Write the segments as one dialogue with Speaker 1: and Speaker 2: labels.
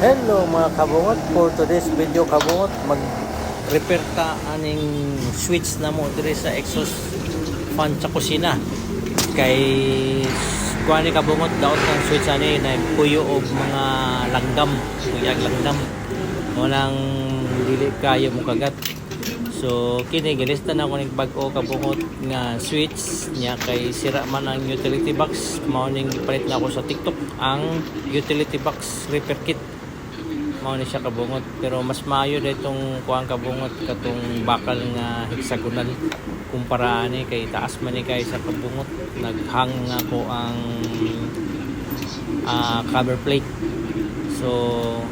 Speaker 1: Hello mga kabungot, for today's video kabungot mag-repair ta aning switch na mo dire sa exhaust fan sa kusina kay kuha ni kabungot daot ng switch ani na puyo og mga langgam, kuyag langgam walang dili kayo mo kagat. So kini gilista na ko ning bag-o kabungot nga switch niya kay sira man ang utility box, mao ning gipalit na ako sa TikTok ang utility box repair kit. Mao ni siya kabungot, pero mas maayo na itong kuang kabungot katong bakal nga hexagonal kumpara ani kay taas man ni kay sa kabungot. Naghang nga ko ang cover plate, so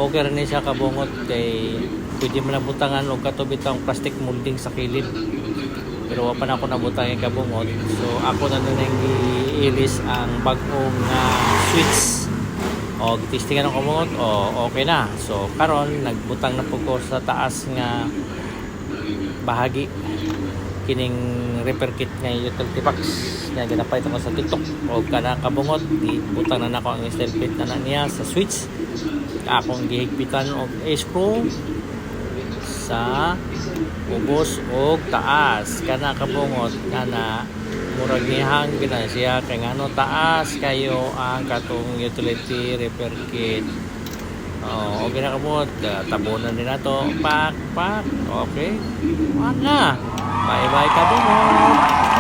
Speaker 1: okay rin siya kabungot kay pwede man nabutangan og katubitang plastic molding sa kilid, pero wa pa na ako nabutang yung kabungot. So ako na nun ang i-iris ang bag-ong switch o testingan ng kabungot o okay na. So karon nagbutang na po ko sa taas nga bahagi kining repair kit nga utility box nga ginapalit ako sa TikTok o kana kabungot. Butang na nako ang steel plate na niya sa switch, akong gihigpitan og screw sa ubos og taas kana kabungot kana murag nihang gina siya kay ngano taas kayo ang katong utility repair kit. Okay na kabungot, tabunan din nato pak okay wala bye bye kabungot.